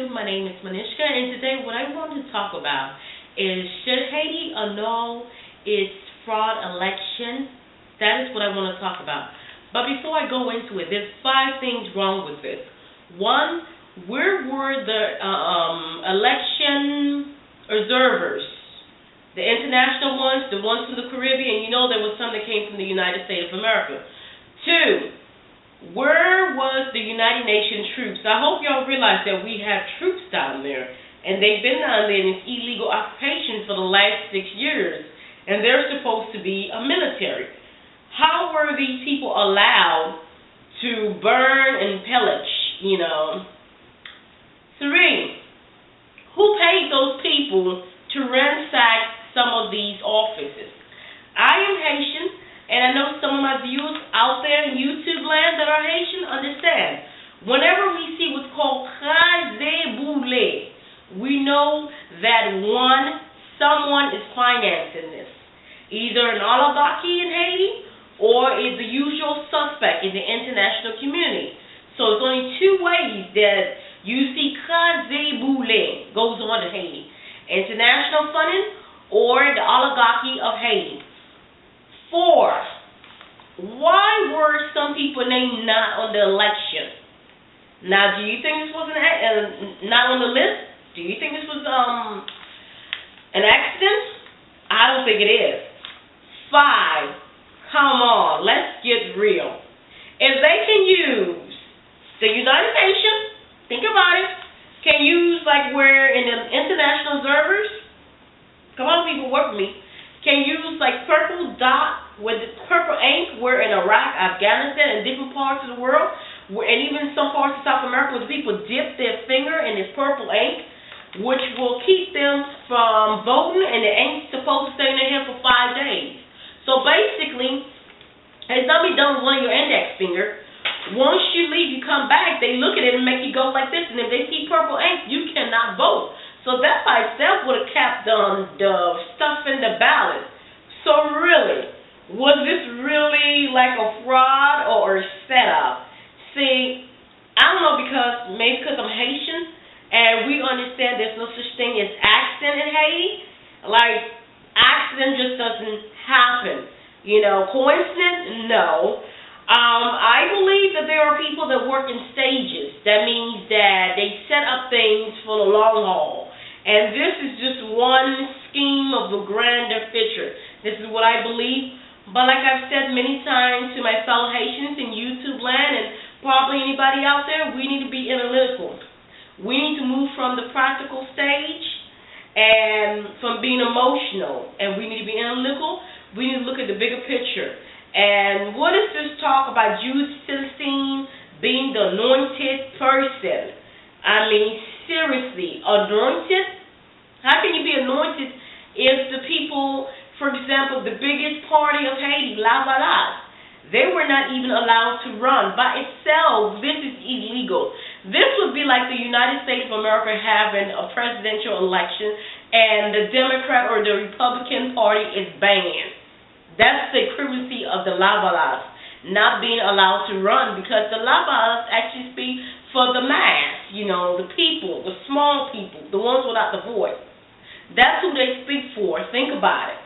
YouTube. My name is Manishka, and today what I want to talk about is should Haiti annul its fraud election? That is what I want to talk about. But before I go into it, there's 5 things wrong with this. One, where were the election observers? The international ones, the ones from the Caribbean, there was some that came from the United States of America. 2, where was the United Nations troops? I hope y'all realize that we have troops down there, and they've been down there in this illegal occupation for the last 6 years, and they're supposed to be a military. How were these people allowed to burn and pillage, 3, who paid those people to ransack some of these offices? I am Haitian, and I know some of my viewers out there in YouTube land that are Haitian understand. Whenever we see what's called crase boule, we know that someone is financing this. Either an oligarchy in Haiti or is the usual suspect in the international community. So it's only 2 ways that you see crase boule goes on in Haiti. International funding or the oligarchy of Haiti. 4, why were some people named not on the election? Now, do you think this was not on the list? Do you think this was an accident? I don't think it is. 5, come on, let's get real. If they can use the United Nations, think about it, can use like where in the international observers, come on people, work with me, can use like purple dot with the purple ink where in Iraq, Afghanistan, and different parts of the world, and even some parts of South America where people dip their finger in this purple ink, which will keep them from voting, and the ink's supposed to stay in their hand for 5 days. So basically, it's not be done with one of your index finger. Once you leave, you come back, they look at it and make you go like this, and if they see purple ink, you cannot vote. So that by itself would have kept the stuff in the ballot. So really, was this really like a fraud or a setup? See, I don't know, maybe because I'm Haitian and we understand there's no such thing as accident in Haiti. Like, accident just doesn't happen. Coincidence? No. I believe that there are people that work in stages. That means that they set up things for the long haul. And this is just one scheme of the grander picture. This is what I believe. But like I've said many times to my fellow Haitians in YouTube land and probably anybody out there, we need to be analytical. We need to move from the practical stage and from being emotional. And we need to be analytical. We need to look at the bigger picture. And what is this talk about Jude Celestine being the anointed person? I mean, seriously, anointed? How can you be anointed if the people, for example, the biggest party of Haiti, La Balade, they were not even allowed to run. By itself, this is illegal. This would be like the United States of America having a presidential election and the Democrat or the Republican Party is banned. That's the equivalency of the La Balade not being allowed to run, because the La Balade actually speak for the mass, the people, the small people, the ones without the voice. That's who they speak for. Think about it.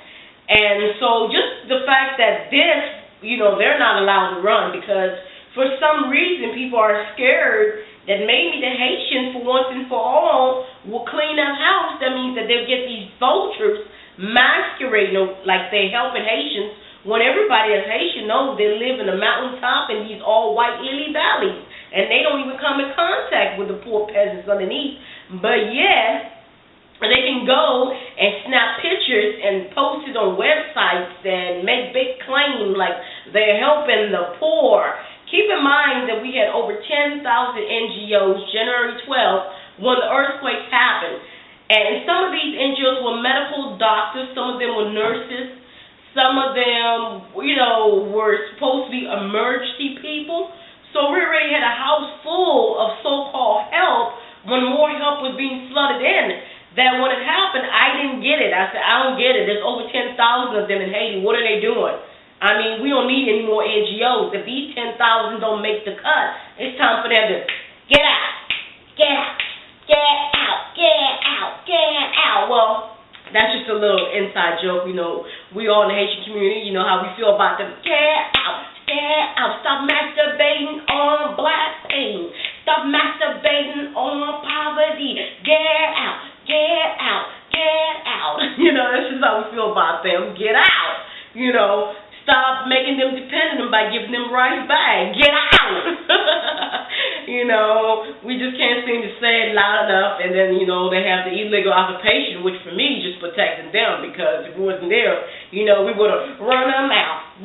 And so just the fact that they're not allowed to run because for some reason people are scared that maybe the Haitians, for once and for all, will clean up house. That means that they'll get these vultures masquerading like they're helping Haitians when everybody that's Haitian knows they live in the mountaintop in these all white illy valleys, and they don't even come in contact with the poor peasants underneath. But yeah, they can go and snap pictures and post it on websites and make big claims like they're helping the poor. Keep in mind that we had over 10,000 NGOs January 12th when the earthquake happened. And some of these NGOs were medical doctors, some of them were nurses, some of them, were supposed to be emergency people. So we already had a house full of so-called help when more help was being flooded in. That when it happened, I didn't get it. I said, I don't get it. There's over 10,000 of them in Haiti. What are they doing? I mean, we don't need any more NGOs. If these 10,000 don't make the cut, it's time for them to get out, get out, get a little inside joke. We all in the Haitian community. You know how we feel about them. Get out, stop masturbating on black pain. Stop masturbating on poverty. Get out, get out, get out. That's just how we feel about them. Get out. Stop making them dependent by giving them rights back. Get out. We just can't seem to say it loud enough, and then, they have the illegal occupation, which for me just protecting them, because if it wasn't there, we would have run them out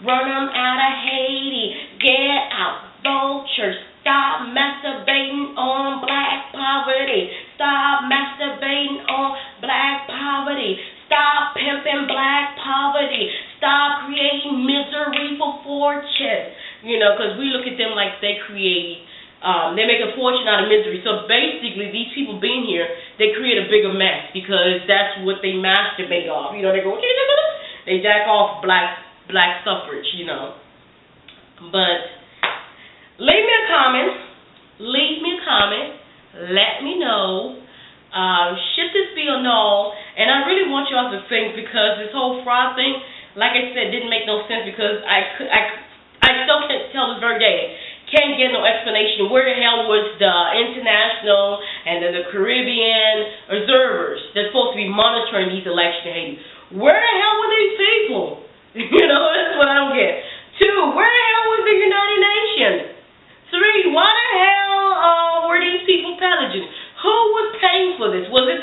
of Haiti. Get out. Vultures, stop masturbating on black poverty. Stop masturbating on black poverty. Stop pimping black poverty. Stop creating misery for fortune. Because we look at them like they make a fortune out of misery. So basically, these people being here, they create a bigger mess because that's what they masturbate off. They go, they jack off black suffrage, But leave me a comment. Let me know. Should this be or no? And I really want y'all to think, because this whole fraud thing, like I said, didn't make no sense, because I still can't tell this very day. Can't get no explanation. Where the hell was the international and the Caribbean observers that's supposed to be monitoring these elections in Haiti? Where the hell were these people? That's what I don't get. 2, where the hell was the United Nations? 3, why the hell were these people pillaging? Who was paying for this? Was it